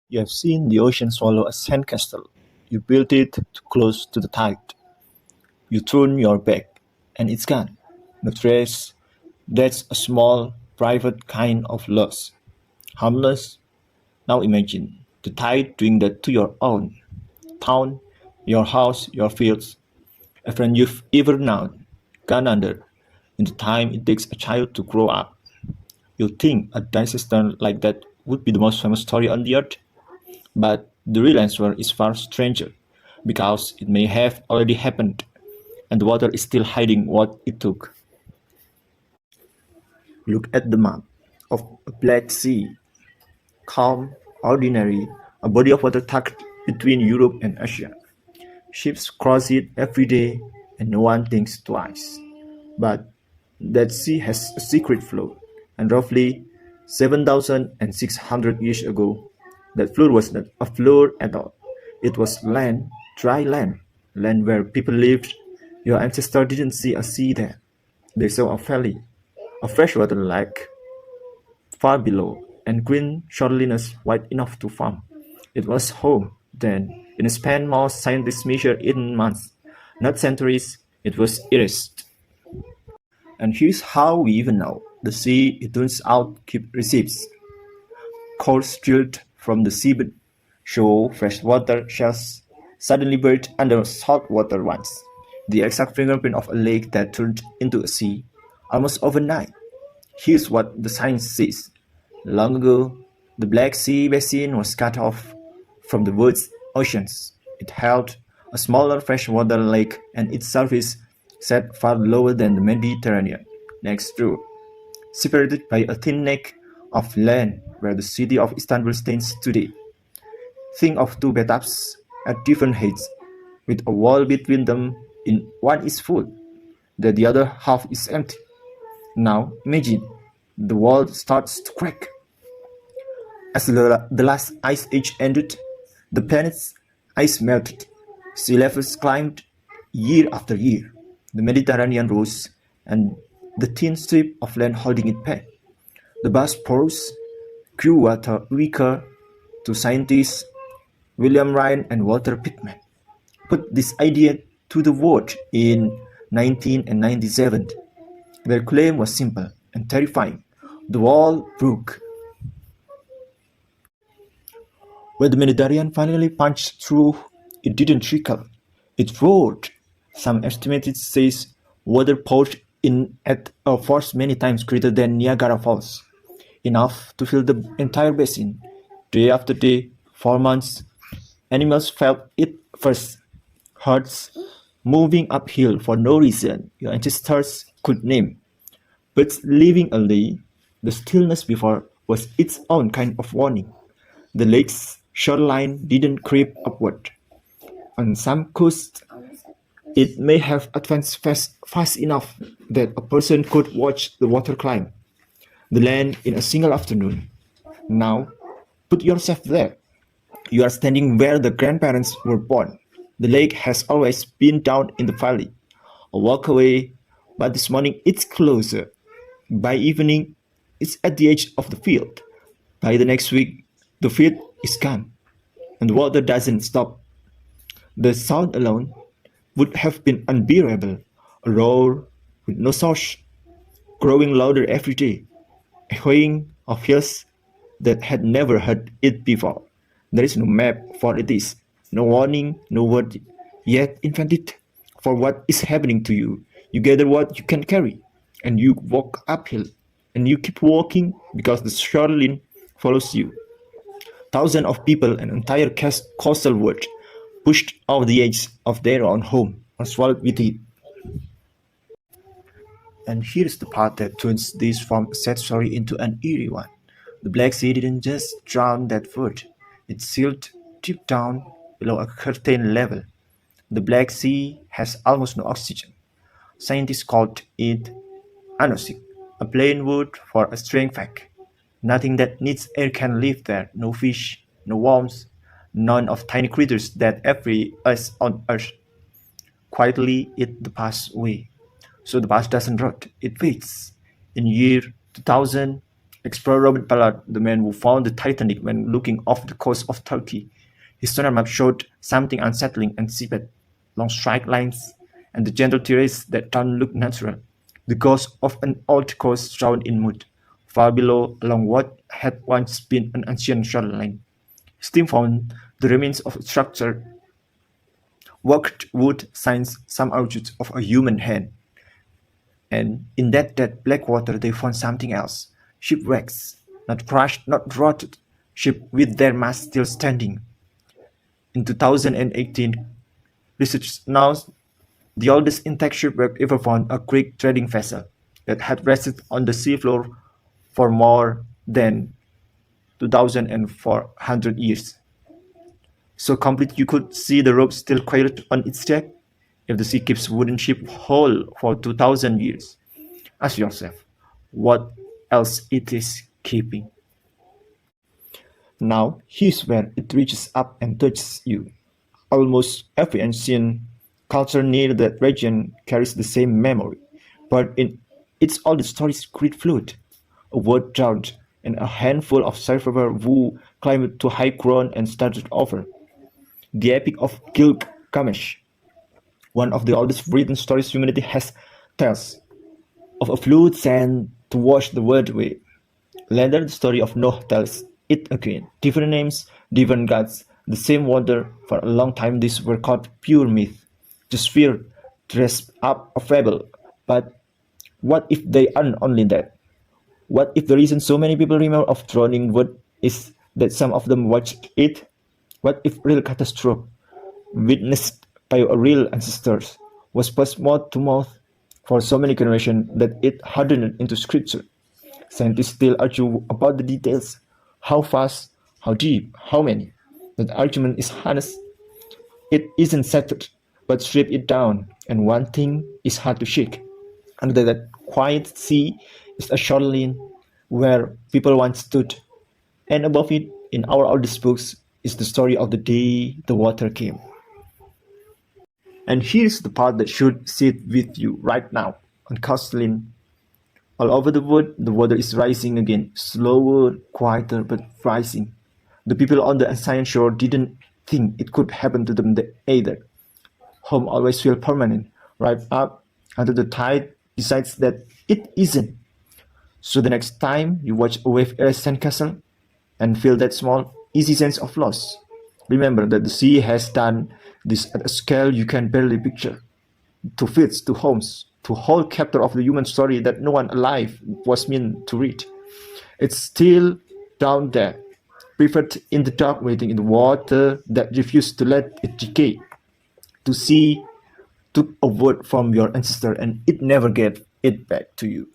You have seen the ocean swallow a sandcastle. You built it too close to the tide. You turn your back, and it's gone. No trace. That's a small, private kind of loss. Harmless. Now imagine the tide doing that to your own town, your house, your fields, a friend you've ever known, gone under in the time it takes a child to grow up. You think a disaster like that would be the most famous story on the earth? But the real answer is far stranger, because it may have already happened, and the water is still hiding what it took. Look at the map of a Black Sea, calm, ordinary, a body of water tucked between Europe and Asia. Ships cross it every day, and no one thinks twice. But that sea has a secret flow, and roughly 7,600 years ago, that floor was not a floor at all. It was land, dry land, land where people lived. Your ancestors didn't see a sea there. They saw a valley, a freshwater lake far below, and green shorelines wide enough to farm. It was home. Then, in a span most scientists measure in months, not centuries. It was erased. And here's how we even know. The sea, it turns out, keep receipts. Cores drilled from the seabed show freshwater shells suddenly buried under saltwater ones. The exact fingerprint of a lake that turned into a sea almost overnight. Here's what the science says. Long ago, the Black Sea basin was cut off from the world's oceans. It held a smaller freshwater lake, and its surface sat far lower than the Mediterranean. Next door, separated by a thin neck of land where the city of Istanbul stands today. Think of two bathtubs at different heights, with a wall between them. In one is full, the other half is empty. Now imagine the wall starts to crack. As the last ice age ended, the planet's ice melted. Sea levels climbed year after year. The Mediterranean rose, and the thin strip of land holding it back. The vast pores grew weaker. To scientists William Ryan and Walter Pitman put this idea to the vote in 1997. Their claim was simple and terrifying. The wall broke. When the Mediterranean finally punched through, it didn't trickle. It roared. Some estimates says water poured in at a force many times greater than Niagara Falls, enough to fill the entire basin. Day after day, for months, animals felt it first. Herds moving uphill for no reason your ancestors could name. Birds leaving early. The stillness before was its own kind of warning. The lake's shoreline didn't creep upward. On some coasts, it may have advanced fast enough that a person could watch the water climb the land in a single afternoon. Now, put yourself there. You are standing where the grandparents were born. The lake has always been down in the valley, a walk away, but this morning it's closer. By evening, it's at the edge of the field. By the next week, the field is gone, and the water doesn't stop. The sound alone would have been unbearable, a roar with no source, growing louder every day, echoing of ears that had never heard it before. There is no map for it is, no warning, no word yet invented for what is happening to you. You gather what you can carry, and you walk uphill, and you keep walking because the shoreline follows you. Thousands of people and entire coastal world pushed off the edge of their own home and swallowed with it. And here's the part that turns this from a sad story into an eerie one. The Black Sea didn't just drown that word, it sealed deep down below a certain level. The Black Sea has almost no oxygen. Scientists called it anoxic, a plain word for a strange fact. Nothing that needs air can live there, no fish, no worms, none of tiny creatures that every us on earth. Quietly it passes away. So the past doesn't rot, it waits. In year 2000, Explorer Robert Ballard, the man who found the Titanic when looking off the coast of Turkey, his sonar map showed something unsettling and seabed, long straight lines, and the gentle terrace that don't look natural. The ghost of an old coast shrouded in mud, far below along what had once been an ancient shoreline. His team found the remains of a structure, worked wood, signs, some outlines of a human hand. And in that dead black water they found something else. Shipwrecks, not crushed, not rotted, ships with their masts still standing. In 2018, researchers announced the oldest intact shipwreck ever found, a Greek trading vessel that had rested on the seafloor for more than 2,400 years. So complete you could see the rope still coiled on its deck. If the sea keeps wooden ship whole for 2,000 years, ask yourself, what else it is keeping? Now, here's where it reaches up and touches you. Almost every ancient culture near that region carries the same memory, but in its oldest stories create flood, a word drowned, and a handful of survivors who climbed to high ground and started over. The epic of Gilgamesh, one of the oldest written stories humanity has, tells of a flood sent to wash the world away. Later, the story of Noah tells it again. Different names, different gods, the same water. For a long time, these were called pure myth, just fear dressed up a fable. But what if they aren't only that? What if the reason so many people remember of drowning wood is that some of them watched it? What if real catastrophe, witnessed by a real ancestors, was passed mouth to mouth for so many generations that it hardened into scripture? Scientists still argue about the details: how fast, how deep, how many. That argument is honest. It isn't settled, but strip it down, and one thing is hard to shake. Under that quiet sea is a shoreline where people once stood, and above it, in our oldest books, is the story of the day the water came. And here's the part that should sit with you right now. On coastline, all over the world, the water is rising again, slower, quieter, but rising. The people on the ancient shore didn't think it could happen to them either. Home always feels permanent, right up until the tide decides that it isn't. So the next time you watch a wave at a sandcastle and feel that small, easy sense of loss, remember that the sea has done this at a scale you can barely picture. To fields, to homes, to whole chapter of the human story that no one alive was meant to read. It's still down there, preferred in the dark, waiting in the water that refused to let it decay. To see took a word from your ancestor and it never gave it back to you.